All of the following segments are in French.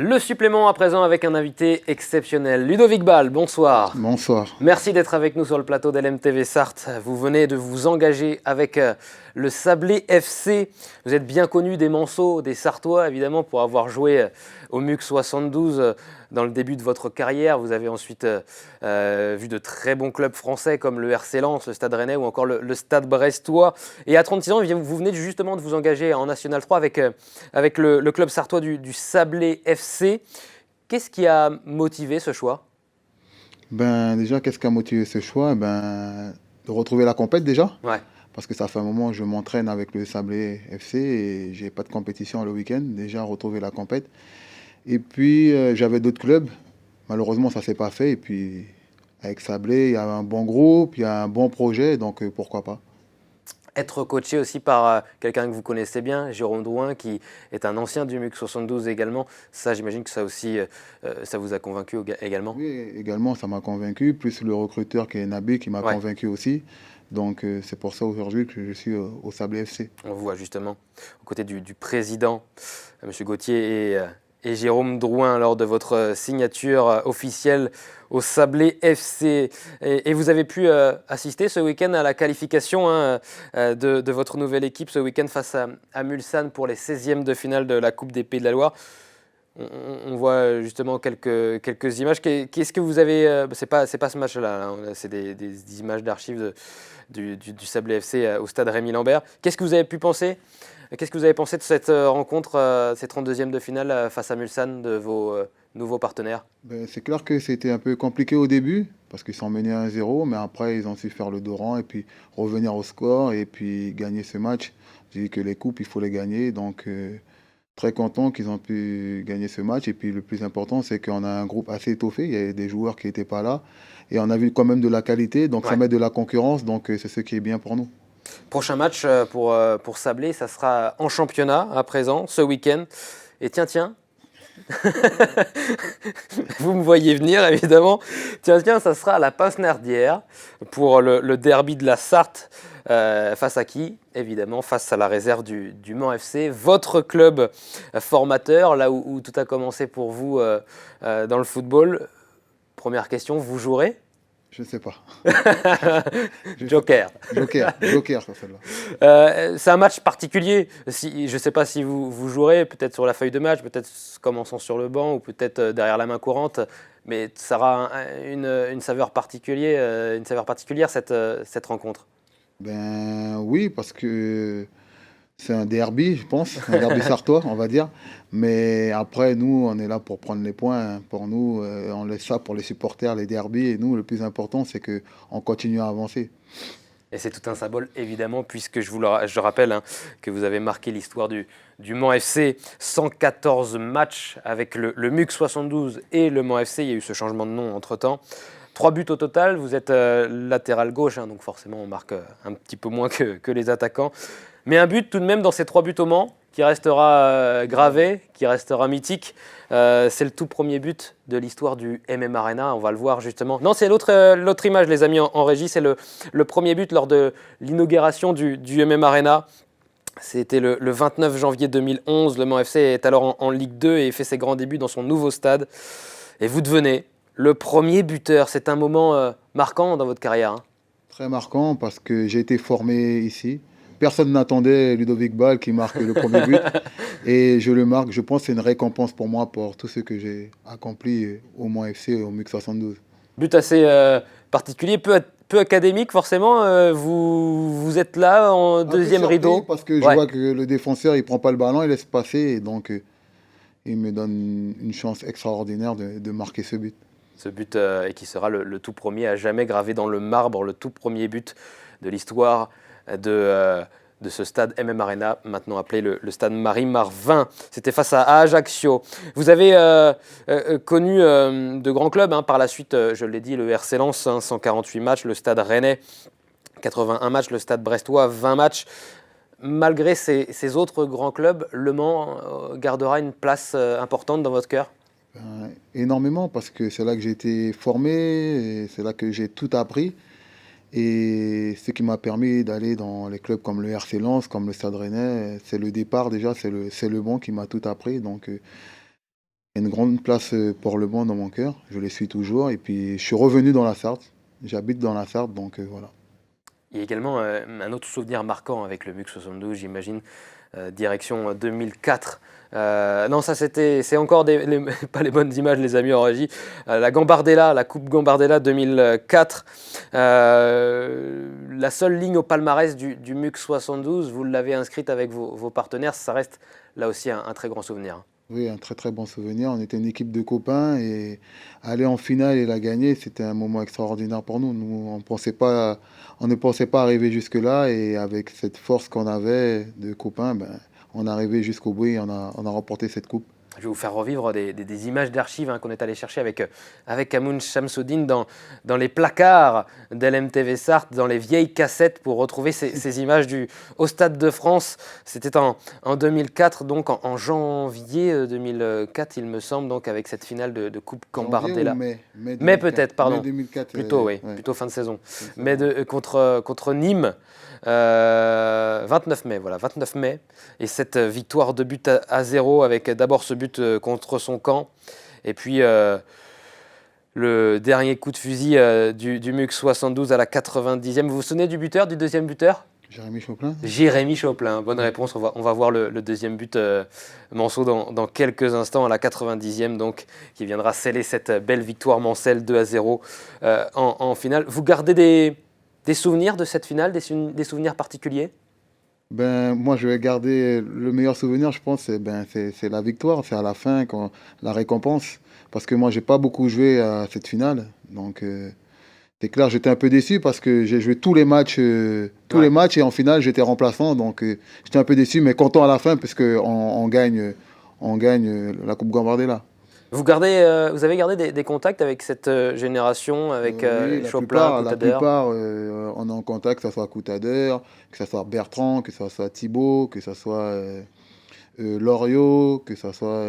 Le supplément à présent avec un invité exceptionnel. Ludovic Ball, bonsoir. Bonsoir. Merci d'être avec nous sur le plateau d'LMTV Sarthe. Vous venez de vous engager avec le Sablé FC. Vous êtes bien connu des Manceaux, des Sartois évidemment, pour avoir joué au MUC 72 dans le début de votre carrière. Vous avez ensuite vu de très bons clubs français comme le RC Lens, le Stade Rennais ou encore le Stade Brestois. Et à 36 ans, vous venez justement de vous engager en National 3 avec le club sartois du Sablé FC. Qu'est-ce qui a motivé ce choix ? Déjà, qu'est-ce qui a motivé ce choix? De retrouver la compète déjà. Ouais. Parce que ça fait un moment que je m'entraîne avec le Sablé FC et j'ai pas de compétition le week-end. Déjà, retrouver la compète. Et puis, j'avais d'autres clubs. Malheureusement, ça s'est pas fait. Et puis, avec Sablé, il y a un bon groupe, il y a un bon projet. Donc, pourquoi pas? Être coaché aussi par quelqu'un que vous connaissez bien, Jérôme Drouin, qui est un ancien du MUC 72 également. Ça, j'imagine que ça aussi, ça vous a convaincu également. Oui, également, ça m'a convaincu. Plus le recruteur qui est Nabi qui m'a convaincu aussi. Donc, c'est pour ça aujourd'hui que je suis au Sablé FC. On vous voit justement aux côtés du président, M. Gauthier, et Jérôme Drouin lors de votre signature officielle au Sablé FC. Et vous avez pu assister ce week-end à la qualification de votre nouvelle équipe ce week-end face à Mulsanne pour les 16e de finale de la Coupe des Pays de la Loire. On voit justement quelques images. Qu'est-ce que vous avez... c'est pas ce match-là, hein, c'est des images d'archives du Sablé FC au stade Rémy Lambert. Qu'est-ce que vous avez pu penser? Qu'est-ce que vous avez pensé de cette rencontre, ces 32e de finale face à Mulsanne, de vos nouveaux partenaires? C'est clair que c'était un peu compliqué au début, parce qu'ils sont menés 1-0, mais après ils ont su faire le dos rond et puis revenir au score et puis gagner ce match. J'ai dit que les coupes, il faut les gagner, donc très content qu'ils ont pu gagner ce match. Et puis le plus important, c'est qu'on a un groupe assez étoffé, il y a des joueurs qui n'étaient pas là, et on a vu quand même de la qualité, donc ça met de la concurrence, donc c'est ce qui est bien pour nous. Prochain match pour Sablé, ça sera en championnat à présent, ce week-end. Et tiens, vous me voyez venir évidemment. Tiens, ça sera à la Pince-Nardière pour le derby de la Sarthe. Face à qui? Évidemment, face à la réserve du Mans FC, votre club formateur, là où tout a commencé pour vous dans le football. Première question, vous jouerez? Je ne sais pas. Joker. Joker sur celle-là. C'est un match particulier. Je ne sais pas si vous jouerez, peut-être sur la feuille de match, peut-être commençant sur le banc ou peut-être derrière la main courante. Mais ça aura une saveur particulière, cette rencontre. Oui, parce que c'est un derby, je pense, un derby sartois, on va dire. Mais après, nous, on est là pour prendre les points. Pour nous, on laisse ça pour les supporters, les derbys. Et nous, le plus important, c'est qu'on continue à avancer. Et c'est tout un symbole, évidemment, puisque je rappelle que vous avez marqué l'histoire du Mans FC. 114 matchs avec le MUC 72 et le Mans FC. Il y a eu ce changement de nom entre-temps. 3 buts au total. Vous êtes latéral gauche, donc forcément, on marque un petit peu moins que les attaquants. Mais un but tout de même dans ces 3 buts au Mans, qui restera gravé, qui restera mythique. C'est le tout premier but de l'histoire du MM Arena, on va le voir justement. Non, c'est l'autre image, les amis, en régie, c'est le premier but lors de l'inauguration du MM Arena. C'était le 29 janvier 2011, le Mans FC est alors en Ligue 2 et fait ses grands débuts dans son nouveau stade. Et vous devenez le premier buteur, c'est un moment marquant dans votre carrière. Très marquant parce que j'ai été formé ici. Personne n'attendait Ludovic Ball qui marque le premier but. Et je le marque. Je pense que c'est une récompense pour moi pour tout ce que j'ai accompli au Mans FC et au MUC 72. But assez particulier, peu académique forcément. Vous êtes là en deuxième rideau. Parce que je vois que le défenseur, il ne prend pas le ballon, il laisse passer. Et donc, il me donne une chance extraordinaire de marquer ce but. Ce but et qui sera le tout premier à jamais gravé dans le marbre, le tout premier but de l'histoire de ce stade MM Arena, maintenant appelé le stade Marie-Marvin. C'était face à Ajaccio. Vous avez connu de grands clubs par la suite, je l'ai dit, le RC Lens, 148 matchs, le stade Rennais, 81 matchs, le stade Brestois, 20 matchs. Malgré ces autres grands clubs, Le Mans gardera une place importante dans votre cœur? Énormément, parce que c'est là que j'ai été formé, c'est là que j'ai tout appris. Et ce qui m'a permis d'aller dans les clubs comme le RC Lens, comme le Stade Rennais, c'est le départ déjà, c'est le banc qui m'a tout appris. Donc une grande place pour le Mans dans mon cœur. Je les suis toujours. Et puis, je suis revenu dans la Sarthe. J'habite dans la Sarthe, donc voilà. Il y a également un autre souvenir marquant avec le MUC 72, j'imagine, direction 2004. Non, ça c'est encore pas les bonnes images, les amis en régie. La Gambardella, la Coupe Gambardella 2004. La seule ligne au palmarès du MUC 72, vous l'avez inscrite avec vos partenaires, ça reste là aussi un très grand souvenir. Oui, un très très bon souvenir. On était une équipe de copains et aller en finale et la gagner, c'était un moment extraordinaire pour nous. Nous, on ne pensait pas arriver jusque-là et avec cette force qu'on avait de copains, ben, on est arrivé jusqu'au bout et on a remporté cette coupe. Je vais vous faire revivre des images d'archives qu'on est allé chercher avec Amoun Shamsuddin dans les placards d'LMTV Sarthe, dans les vieilles cassettes pour retrouver ces images au Stade de France. C'était en 2004, donc en janvier 2004, il me semble, donc avec cette finale de Coupe Gambardella. Mai peut-être, pardon. Mai 2004, plutôt, oui, ouais. Plutôt fin de saison. Mais contre Nîmes. 29 mai, voilà, 29 mai. Et cette victoire de but à 0 avec d'abord ce but contre son camp et puis le dernier coup de fusil du MUC 72 à la 90e. Vous vous souvenez du buteur, du deuxième buteur ? Jérémy Choplin. Jérémy Choplin, bonne réponse. On va voir le deuxième but Manceau dans quelques instants à la 90e, donc, qui viendra sceller cette belle victoire mancelle 2-0 en finale. Vous gardez des souvenirs de cette finale, des souvenirs particuliers ? Ben, moi, je vais garder le meilleur souvenir, je pense, c'est la victoire, c'est à la fin, la récompense. Parce que moi, j'ai pas beaucoup joué à cette finale. Donc, c'est clair, j'étais un peu déçu parce que j'ai joué tous les matchs et en finale, j'étais remplaçant. Donc, j'étais un peu déçu, mais content à la fin parce qu'on gagne la Coupe Gambardella. Vous avez gardé des contacts avec cette génération, avec oui, Choplin, la plupart, on est en contact, que ce soit Coutader, que ce soit Bertrand, que ce soit Thibaut, que ce soit Loriot, que ce soit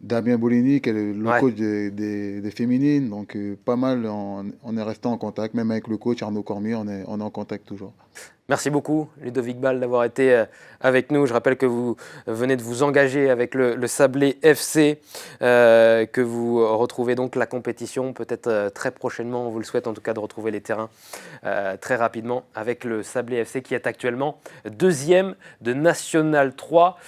Damien Boulini, qui est le coach des féminines. Donc, pas mal, on est resté en contact, même avec le coach Arnaud Cormier, on est en contact toujours. Merci beaucoup, Ludovic Ball, d'avoir été avec nous. Je rappelle que vous venez de vous engager avec le Sablé FC, que vous retrouvez donc la compétition peut-être très prochainement. On vous le souhaite en tout cas de retrouver les terrains très rapidement avec le Sablé FC qui est actuellement 2e de National 3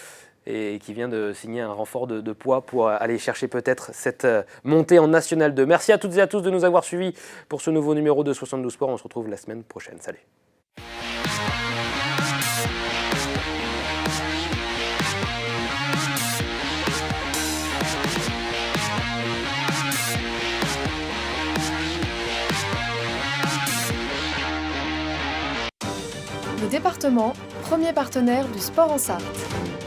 et qui vient de signer un renfort de poids pour aller chercher peut-être cette montée en National 2. Merci à toutes et à tous de nous avoir suivis pour ce nouveau numéro de 72 Sport. On se retrouve la semaine prochaine. Salut. Le département, premier partenaire du sport en Sarthe.